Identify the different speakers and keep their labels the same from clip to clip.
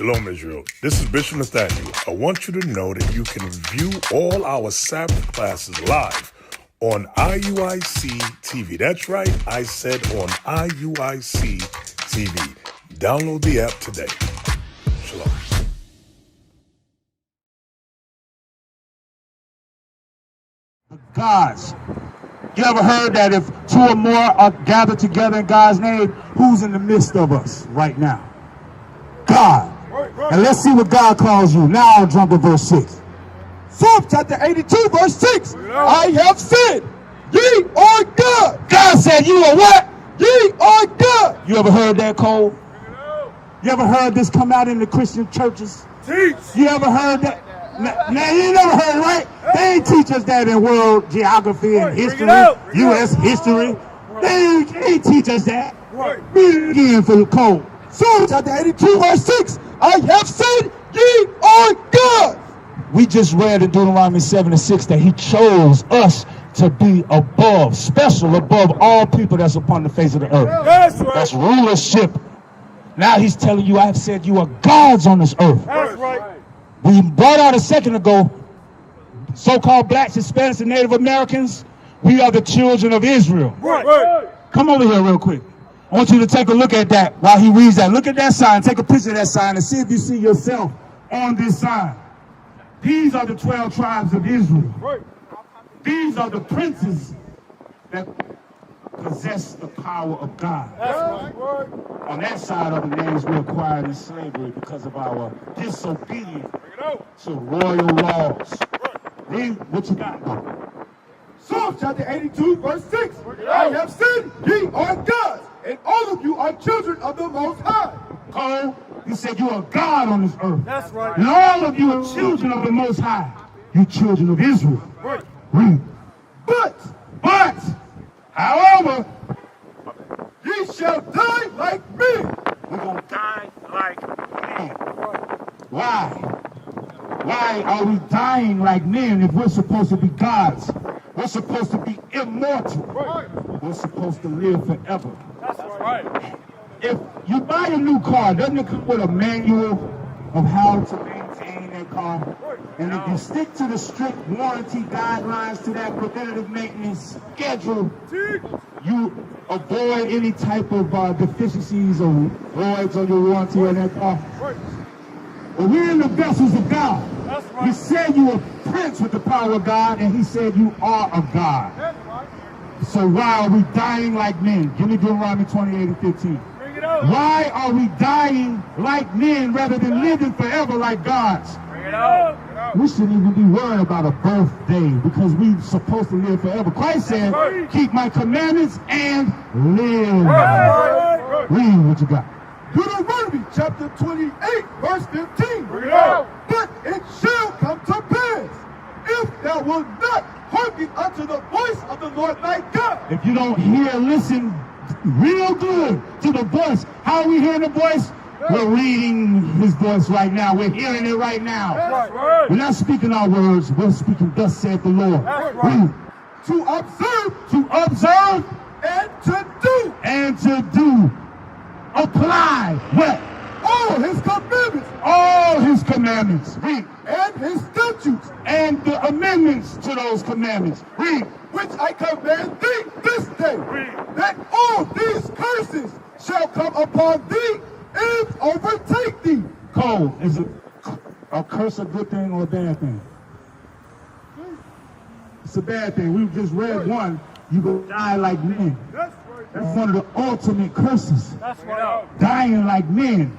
Speaker 1: Shalom, Israel. This is Bishop Nathaniel. I want you to know that you can view all our Sabbath classes live on IUIC TV. That's right, I said on IUIC TV. Download the app today. Shalom.
Speaker 2: Gods. You ever heard that if two or more are gathered together in God's name, who's in the midst of us right now? God. And let's see what God calls you. Now I'll jump to verse 6.
Speaker 3: Psalm chapter 82, verse 6. I have said, ye are God.
Speaker 2: God said you are what?
Speaker 3: Ye are God.
Speaker 2: You ever heard that, Cole? You ever heard this come out in the Christian churches?
Speaker 3: Teach.
Speaker 2: You ever heard that? Now you never heard, right? They ain't teach us that in world geography and history, U.S. history. They ain't teach us that. Read it again for the Cole.
Speaker 3: Psalm chapter 82, verse 6. I have said, ye are God.
Speaker 2: We just read in Deuteronomy 7:6 that he chose us to be above, special above all people that's upon the face of the earth.
Speaker 3: That's right.
Speaker 2: That's rulership. Now he's telling you, I have said you are gods on this earth.
Speaker 3: That's right.
Speaker 2: We brought out a second ago, so-called blacks, Hispanics, and Native Americans, we are the children of Israel.
Speaker 3: Right.
Speaker 2: Come over here real quick. I want you to take a look at that while he reads that. Look at that sign. Take a picture of that sign and see if you see yourself on this sign. These are the 12 tribes of Israel.
Speaker 3: Right.
Speaker 2: These are the princes that possess the power of God.
Speaker 3: That's right.
Speaker 2: On that side of the names we acquired in slavery because of our disobedience to royal laws. Read what you got, though.
Speaker 3: Psalm chapter 82, verse 6. I have said, ye are gods, and all of you are children of the Most High.
Speaker 2: Cole, you said you are God on this earth.
Speaker 3: That's right.
Speaker 2: And all of you are children of the Most High. You children of Israel.
Speaker 3: Right.
Speaker 2: Read.
Speaker 3: But
Speaker 2: However,
Speaker 3: ye shall die like men.
Speaker 2: we're going to die like men. Why? Why are we dying like men if we're supposed to be gods? We're supposed to be immortal.
Speaker 3: Right.
Speaker 2: We're supposed to live forever.
Speaker 3: That's right.
Speaker 2: If you buy a new car, doesn't it come with a manual of how to maintain that car? And if you stick to the strict warranty guidelines to that preventative maintenance schedule, you avoid any type of deficiencies or voids on your warranty on that car. But we're in the vessels of God.
Speaker 3: That's right.
Speaker 2: He said you were prince with the power of God, and he said you are of God.
Speaker 3: That's right.
Speaker 2: So why are we dying like men? Give me Deuteronomy 28 and 15.
Speaker 3: Bring it out.
Speaker 2: Why are we dying like men rather than living forever like gods?
Speaker 3: Bring it out.
Speaker 2: We shouldn't even be worried about a birthday because we're supposed to live forever. Christ said,
Speaker 3: right.
Speaker 2: keep my commandments and live.
Speaker 3: Right.
Speaker 2: Read what you got.
Speaker 3: Deuteronomy chapter 28, verse 15. Bring it out. But it shall come to pass, if thou wilt not hearken unto the voice of the Lord thy God.
Speaker 2: If you don't hear, listen real good to the voice. How are we hearing the voice? We're reading his voice right now. We're hearing it right now.
Speaker 3: That's right.
Speaker 2: We're not speaking our words. We're speaking, thus saith the Lord.
Speaker 3: That's right.
Speaker 2: Read.
Speaker 3: To observe
Speaker 2: To observe
Speaker 3: and to do
Speaker 2: apply what?
Speaker 3: all his commandments
Speaker 2: All his commandments. Read.
Speaker 3: and his statutes,
Speaker 2: And the amendments to those commandments. Read.
Speaker 3: which I command thee this day,
Speaker 2: Read.
Speaker 3: that all these curses shall come upon thee and overtake thee.
Speaker 2: Cole, is a curse a good thing or a bad thing? It's a bad thing. We just read one. You go die like men.
Speaker 3: That's right.
Speaker 2: That's one of the ultimate curses.
Speaker 3: That's right.
Speaker 2: Dying like men.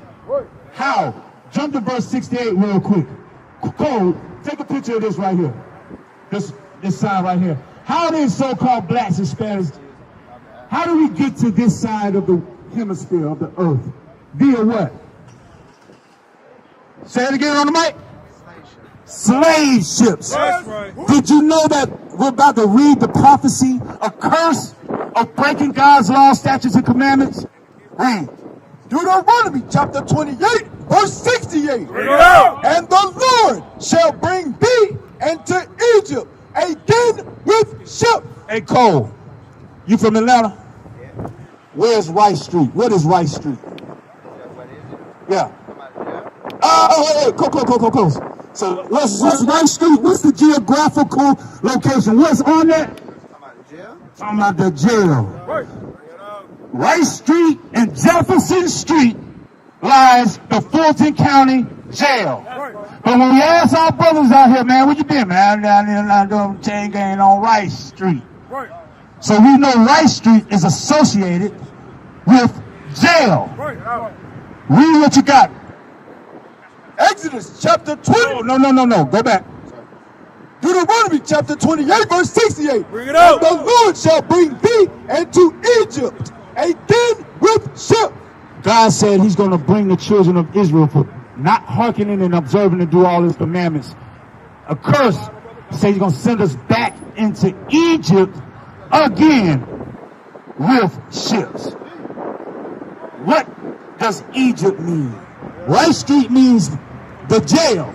Speaker 2: How? Jump to verse 68 real quick. Cole, take a picture of this right here. This sign right here. How these so-called blacks, Hispanics, how do we get to this side of the hemisphere of the earth? Via what? Say it again on the mic. Slave ships.
Speaker 3: That's right.
Speaker 2: Did you know that we're about to read the prophecy, a curse of breaking God's law, statutes, and commandments? Read.
Speaker 3: Deuteronomy chapter 28, verse 68. Bring it out. And the Lord shall bring thee into Egypt again with ships.
Speaker 2: Hey, Cole, you from Atlanta? Where's Rice Street? What is Rice Street? Yeah. Close. So what's Rice Street? What's the geographical location? What's on that? Talking about the jail. Rice Street and Jefferson Street lies the Fulton County Jail. But when we ask our brothers out here, man, where you been, man? I'm down here doing chain gang on Rice Street. So we know Rice Street is associated with jail. Read what you got.
Speaker 3: Exodus chapter 20.
Speaker 2: No. Go back.
Speaker 3: Deuteronomy chapter 28, verse 68.
Speaker 4: Bring it out.
Speaker 3: And the Lord shall bring thee into Egypt again with ships.
Speaker 2: God said he's going to bring the children of Israel for not hearkening and observing to do all his commandments. A curse. He said he's going to send us back into Egypt again with ships. What does Egypt mean? Rice Street means the jail.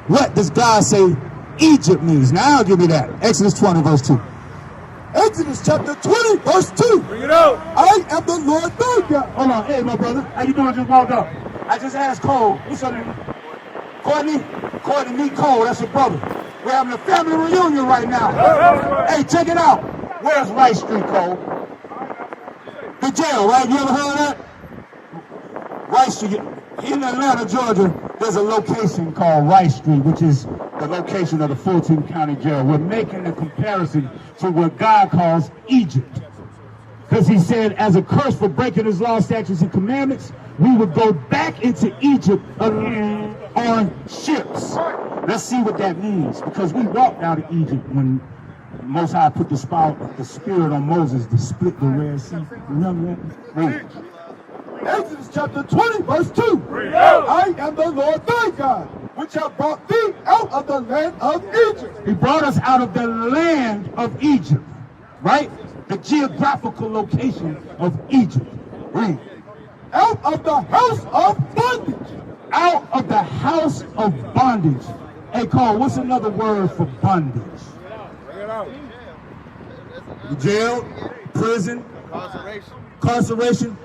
Speaker 2: What does God say Egypt means? Now I'll give you that. Exodus 20, verse 2.
Speaker 3: Exodus chapter 20, verse 2.
Speaker 4: Bring it out.
Speaker 3: I am the Lord thy God.
Speaker 2: Hold on. Hey, my brother. How you doing? Just walked up. I just asked Cole. What's your name? Courtney? Courtney, meet Cole. That's your brother. We're having a family reunion right now. Hey, check it out. Where's Rice Street, Cole? The jail, right? You ever heard of that? Rice Street. In Atlanta, Georgia, there's a location called Rice Street, which is the location of the Fulton County Jail. We're making a comparison to what God calls Egypt. Because he said, as a curse for breaking his law, statutes, and commandments, we would go back into Egypt again on ships. Let's see what that means. Because we walked out of Egypt when the Most High put the spirit on Moses to split the Red Sea. Remember that? Read.
Speaker 3: Exodus chapter 20, verse 2. I am the Lord thy God, which have brought thee out of the land of Egypt.
Speaker 2: He brought us out of the land of Egypt, right? The geographical location of Egypt. Read.
Speaker 3: Out of the house of bondage.
Speaker 2: Out of the house of bondage. Hey, Cole, what's another word for bondage? Jail, prison, incarceration.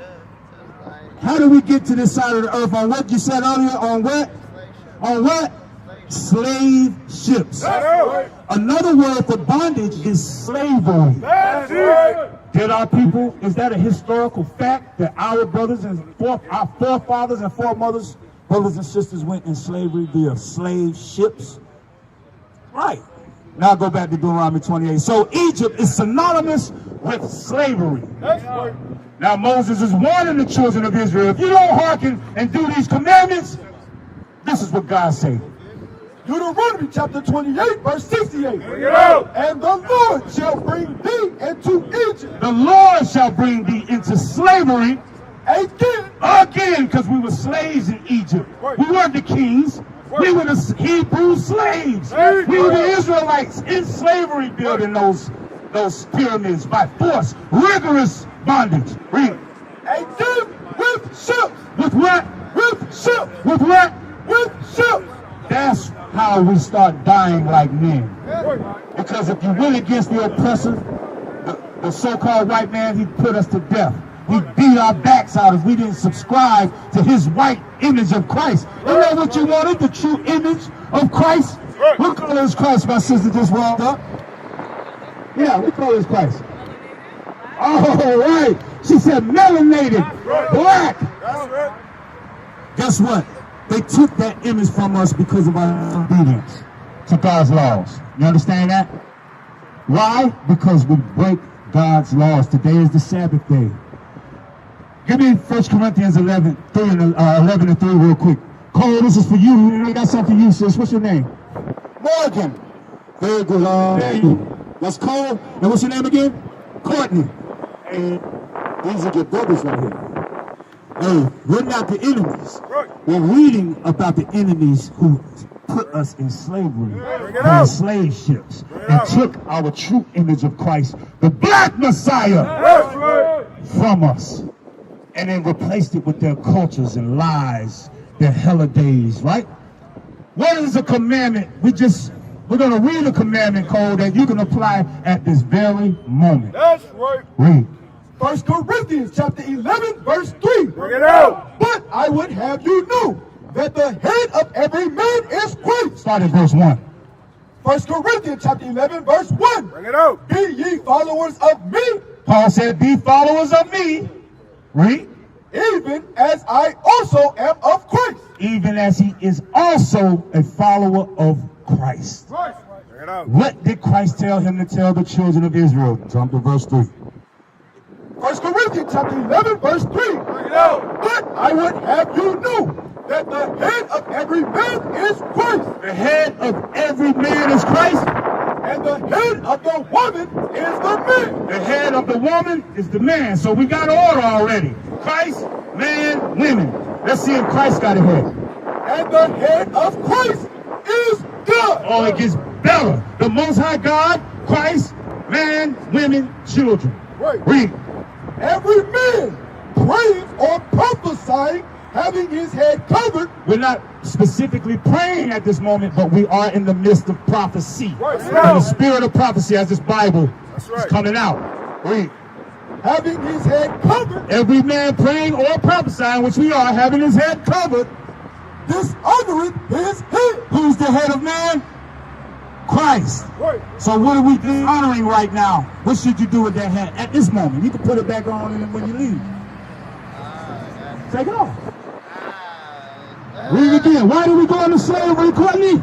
Speaker 2: How do we get to this side of the earth? On what you said earlier? On what? On what? Slave ships. Another word for bondage is slavery. Did our people, is that a historical fact that our brothers and our forefathers and foremothers, brothers and sisters went in slavery via slave ships? Right. Now go back to Deuteronomy 28. So Egypt is synonymous with slavery. Now Moses is warning the children of Israel, if you don't hearken and do these commandments, this is what God said.
Speaker 3: Deuteronomy chapter 28, verse 68. And the Lord shall bring thee into Egypt.
Speaker 2: The Lord shall bring thee into slavery
Speaker 3: Again,
Speaker 2: because we were slaves in Egypt. We weren't the kings. We were the Hebrew slaves. We were the Israelites in slavery building those pyramids by force. Rigorous bondage. Read.
Speaker 3: Again with ships.
Speaker 2: With what?
Speaker 3: With ships.
Speaker 2: With what?
Speaker 3: With ships.
Speaker 2: That's how we start dying like men. Because if you went against the oppressor, the so-called white man, he'd put us to death. He'd beat our backs out if we didn't subscribe to his white image of Christ. Isn't that what you wanted? The true image of Christ? What color is Christ? My sister just walked up. Yeah, what color is Christ? Oh, right. She said melanated, black. Guess what? They took that image from us because of our obedience to God's laws. You understand that? Why? Because we break God's laws. Today is the Sabbath day. Give me 1 Corinthians 11 and 3 real quick. Cole, this is for you. I got something for you, sis. What's your name? Morgan. Very good. There you. That's Cole. And what's your name again? Courtney. And these are your brothers right here. Hey, we're not the enemies. We're reading about the enemies who put us in slavery, on slave ships, and took our true image of Christ, the black Messiah, from us, and then replaced it with their cultures and lies, their holidays, right? What is a commandment? We're going to read a commandment code that you can apply at this very moment.
Speaker 3: That's right.
Speaker 2: Read.
Speaker 3: 1 Corinthians chapter 11, verse 3.
Speaker 4: Bring it out.
Speaker 3: But I would have you know that the head of every man is Christ.
Speaker 2: Start at verse 1.
Speaker 3: 1 Corinthians chapter 11, verse 1.
Speaker 4: Bring it out.
Speaker 3: Be ye followers of me,
Speaker 2: Paul said, be followers of me. Read.
Speaker 3: even as I also am of Christ.
Speaker 2: Even as he is also a follower of Christ.
Speaker 4: Bring it out.
Speaker 2: What did Christ tell him to tell the children of Israel? Jump to verse 3.
Speaker 3: 1 Corinthians chapter 11, verse 3.
Speaker 4: Bring it out.
Speaker 3: But I would have you know that the head of every man is Christ,
Speaker 2: The head of every man is Christ.
Speaker 3: and the head of the woman is the man.
Speaker 2: The head of the woman is the man. So we got order already. Christ, man, women. Let's see if Christ got a head.
Speaker 3: And the head of Christ is God.
Speaker 2: Oh, it gets better. The Most High God, Christ, man, women, children.
Speaker 3: Right.
Speaker 2: Read.
Speaker 3: Every man praying or prophesying, having his head covered.
Speaker 2: We're not specifically praying at this moment, but we are in the midst of prophecy.
Speaker 3: Right.
Speaker 2: And the spirit of prophecy, as this Bible
Speaker 4: That's
Speaker 2: is
Speaker 4: right.
Speaker 2: coming out. Read.
Speaker 3: Having his head covered,
Speaker 2: Every man praying or prophesying, which we are, having his head covered.
Speaker 3: dishonoring his head.
Speaker 2: Who's the head of man? Christ.
Speaker 3: Right.
Speaker 2: So what are we honoring right now? What should you do with that hat at this moment? You can put it back on and when you leave. Take it off. Read it again. Why do we go into slavery, Courtney?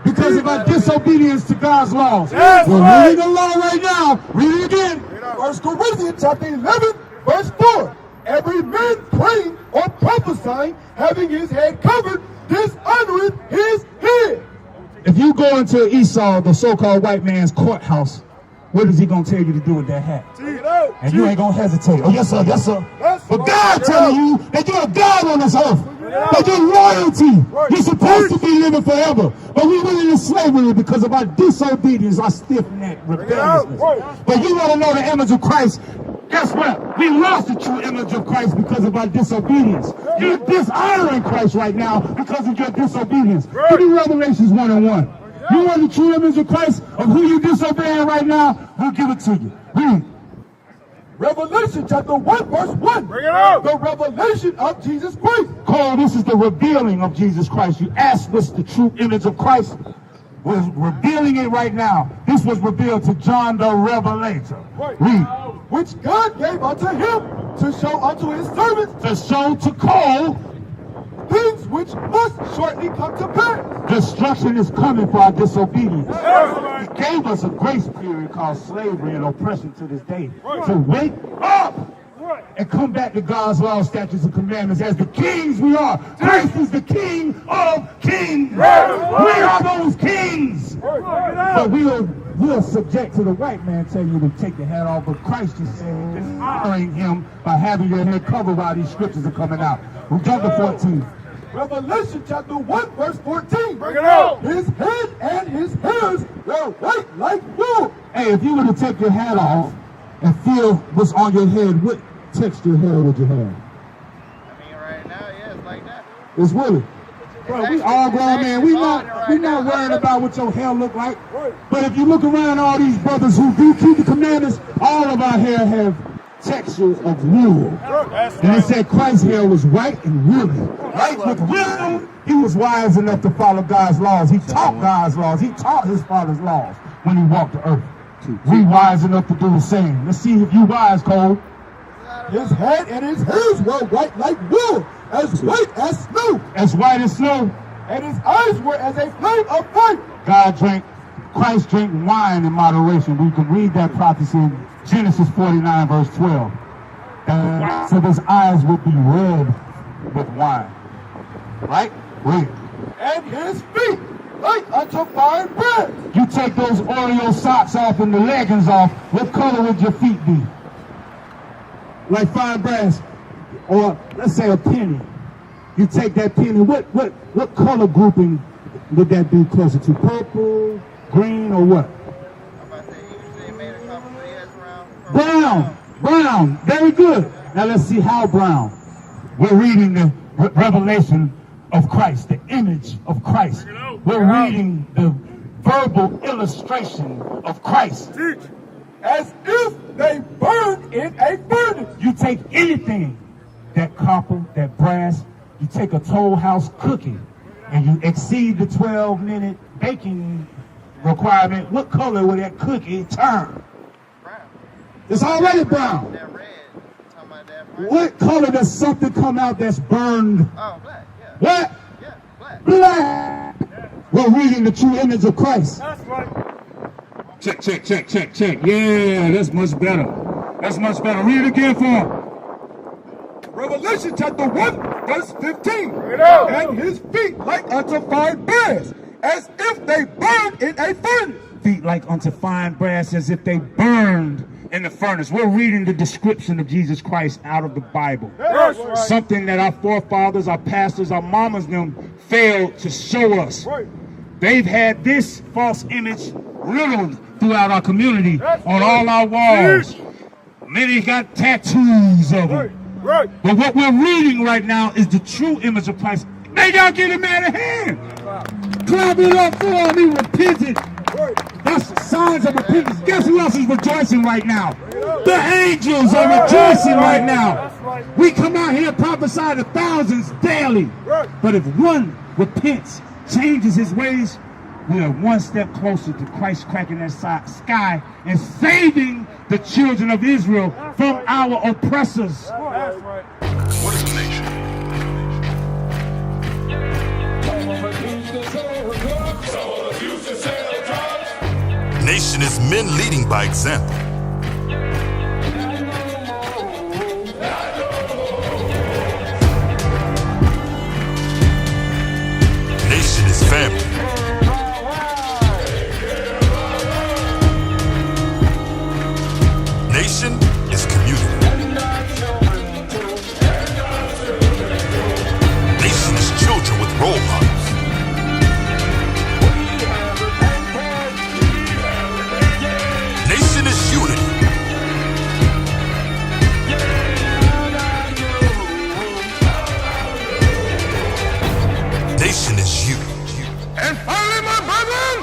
Speaker 2: Because of our disobedience to God's laws.
Speaker 4: That's
Speaker 2: We're
Speaker 4: right.
Speaker 2: reading the law right now. Read it again.
Speaker 3: 1 Corinthians chapter 11, verse 4. Every man praying or prophesying, having his head covered, dishonoring his head.
Speaker 2: If you go into Esau, the so-called white man's courthouse, what is he going to tell you to do with that hat?
Speaker 3: Bring it out.
Speaker 2: And you ain't going to hesitate. Oh, yes, sir, yes, sir.
Speaker 3: That's
Speaker 2: But
Speaker 3: right.
Speaker 2: God telling you that you're a God on this earth. That you're royalty. You're supposed to be living forever. But we went into slavery because of our disobedience, our stiff-necked rebelliousness. But you want to know the image of Christ. Guess what? We lost the true image of Christ because of our disobedience. You're dishonoring Christ right now because of your disobedience. Give me Revelations 1 and 1. You want the true image of Christ of who you disobeying right now? We'll give it to you. Read.
Speaker 3: Revelation chapter 1, verse 1.
Speaker 4: Bring it out.
Speaker 3: The revelation of Jesus Christ.
Speaker 2: Cole, this is the revealing of Jesus Christ. You asked what's the true image of Christ? We're revealing it right now. This was revealed to John the Revelator.
Speaker 3: Right.
Speaker 2: Read.
Speaker 3: Which God gave unto him to show unto his servants
Speaker 2: To show to Cole,
Speaker 3: things which must shortly come to pass.
Speaker 2: destruction is coming for our disobedience.
Speaker 4: That's right.
Speaker 2: He gave us a grace period called slavery and oppression to this day. To wake up and come back to God's law, statutes, and commandments as the kings we are. Christ is the King of kings. We are those kings. But we'll subject to the white man telling you to take the hat off, but Christ is saying, dishonoring him by having your head covered while these scriptures are coming out. We'll jump to 14.
Speaker 3: Revelation chapter 1, verse 14.
Speaker 4: Bring it out.
Speaker 3: His head and his hairs were white like wool.
Speaker 2: Hey, if you were to take your hat off and feel what's on your head, what texture hair would you have?
Speaker 5: I mean, right now, yeah, it's like that.
Speaker 2: It's woolly. Bro, we all grown men. We not worried about what your hair look like. But if you look around all these brothers who do keep the commandments, all of our hair have texture of wool.
Speaker 4: That's
Speaker 2: And it said Christ's hair was white and woolly. Right? With wisdom, he was wise enough to follow God's laws. He taught God's laws. He taught his father's laws when he walked the earth. We wise enough to do the same. Let's see if you wise, Cole.
Speaker 3: His head and his hairs were white like wool, as white as snow.
Speaker 2: As white as snow.
Speaker 3: And his eyes were as a flame of fire.
Speaker 2: Christ drank wine in moderation. We can read that prophecy in Genesis 49, verse 12. So his eyes would be red with wine. Right? Read.
Speaker 3: And his feet like unto fine brass.
Speaker 2: You take those Oreo socks off and the leggings off, what color would your feet be? Like fine brass. Or let's say a penny. You take that penny, what color grouping would that be closer to? Purple, green, or what?
Speaker 5: I'm about to say, you say made a couple of years around.
Speaker 2: Brown. Very good. Now let's see how brown. We're reading the revelation of Christ, the image of Christ. We're reading the verbal illustration of Christ.
Speaker 3: As if they burned in a furnace.
Speaker 2: You take anything, that copper, that brass, you take a Toll House cookie and you exceed the 12-minute baking requirement, what color will that cookie turn?
Speaker 5: Brown.
Speaker 2: It's already brown.
Speaker 5: That red. Talking about that brown.
Speaker 2: What color does something come out that's burned?
Speaker 5: Oh, black. Yeah.
Speaker 2: What?
Speaker 5: Yeah, black.
Speaker 2: Black. We're reading the true image of Christ.
Speaker 4: That's right.
Speaker 2: Check. Yeah, that's much better. That's much better. Read it again for him.
Speaker 3: Revelation chapter 1, verse 15.
Speaker 4: Bring it out.
Speaker 3: And his feet like unto fine brass, as if they burned in a furnace.
Speaker 2: Feet like unto fine brass, as if they burned in the furnace. We're reading the description of Jesus Christ out of the Bible.
Speaker 4: That's right.
Speaker 2: Something that our forefathers, our pastors, our mamas, them failed to show us.
Speaker 4: Right.
Speaker 2: They've had this false image riddled throughout our community
Speaker 4: That's
Speaker 2: on
Speaker 4: right.
Speaker 2: all our walls. Many got tattoos of
Speaker 4: Right.
Speaker 2: them.
Speaker 4: Right.
Speaker 2: But what we're reading right now is the true image of Christ. May y'all get him out of hand. Clap it up for him. He repented.
Speaker 4: Right.
Speaker 2: That's signs of repentance. Guess who else is rejoicing right now? The angels are rejoicing right now.
Speaker 4: That's right.
Speaker 2: We come out here and prophesy to thousands daily.
Speaker 4: Right.
Speaker 2: But if one repents, changes his ways, we are one step closer to Christ cracking that sky and saving the children of Israel from our oppressors.
Speaker 4: That's right.
Speaker 1: What is a nation?
Speaker 6: Nation is men leading by example. Nation is family. Nation is community. Nation is children with role models. Nation is unity. Nation is you.
Speaker 3: And finally, my brethren,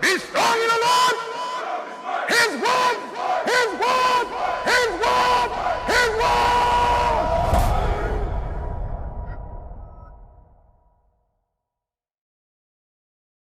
Speaker 3: be strong in the Lord. His word, his word, his word.